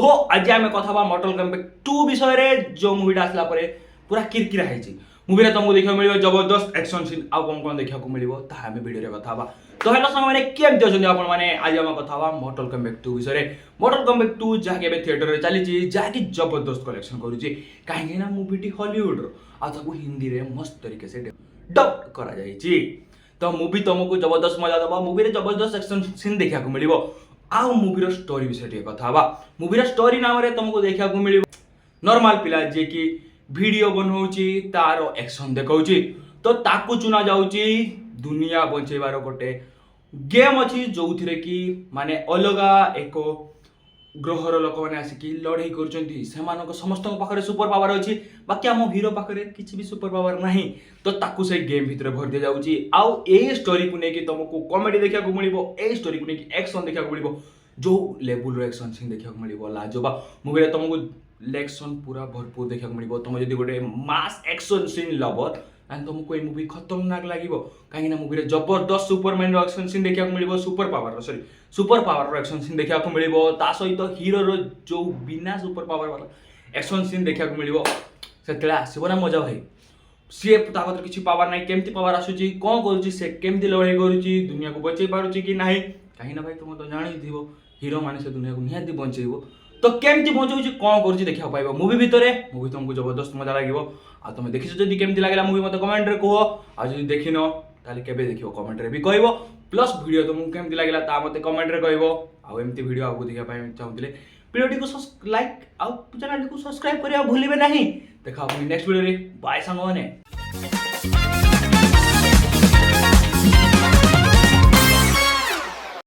हो आज आम कथा मॉर्टल कॉम्बैट 2 विषय जो मूवीटा आसला परे पूरा किरकिरा है मूवी तुमको देखा मिले जबरदस्त एक्शन सीन आउ कौन कौन देखा मिले आम वीडियो कथा तो हेलो सांग मैंने केमती अच्छे आप आज आम कथा मॉर्टल कॉम्बैट 2 विषय मॉर्टल कॉम्बैट 2 जहाँकि थिएटर में चली जहाँकि जबरदस्त कलेक्शन करुच्ची कहीं मूवीटी हॉलीवुड रो हिंदी में मस्त तरीके से डब करा तो मूवी तुमको जबरदस्त मजा दबा मूवी रे जबरदस्त एक्शन सीन देखा मिले आउ मूवीर स्टोरी विषय कथा मूवीर स्टोरी नाम तुमको देखा मिले नॉर्मल पिला जे कि वीडियो बनाऊँगी तार एक्शन देखा तो ताकू चुना जाऊँगी दुनिया बचेबार गोटे गेम अच्छी जो थे कि माने अलगा एक ग्रहर लोक मैंने आसिक लड़ाई कर समस्त पाखे सुपर पावर अच्छी बाकी आम हीरो पाखे किसी भी सुपर पावर ना तो ताकू से गेम भितर भर दि जाऊँगी आउ ए स्टोरी को लेकिन तुमको कॉमेडी देखा मिले ए स्टोरी को लेकिन एक्शन देखा मिले जो लेवल एक्शन सीन देखा मिले लाजोबा मूवी तुमको एक्शन पूरा भरपूर देखा मिले तुम जो गोटे मास एक्शन सीन लब तुमको ये मूवी खतरनाक लगे कहीं मूवी जबरदस्त सुपरमैन एक्शन सीन देखा मिले सुपर पावर एक्शन सीन देखा मिले सहित हीरो जो बिना सुपर पावर वाला एक्शन सीन देखा मिले से आसो ना मजा भाई सी ताकत किसी पावर ना केमती पावर आसूची कौन करुँची लड़ाई करुँची दुनिया को बचे पारुची कि ना कहीं भाई तुम तो जानी हीरो माने से दुनिया को निहाती बचेब तो केमती बचाऊँ कौन कर देखा पाइब मूवी भितर मूवी तुमको जबरदस्त मजा लगे आ तुम देखी जब केमती लगे मूवी मत कमेंट रे कह आ देखिन ताले केबे देखियो कमेंट रे भी कहबो प्लस वीडियो तुमको केमती लागला ता मते कमेंट रे कहबो आ एमती वीडियो आपको देखा पाए चाहूले वीडियो को लाइक आ चैनल को सब्सक्राइब करिया भूलिबे नहीं देखा नेक्स्ट वीडियो रे बाय संगने।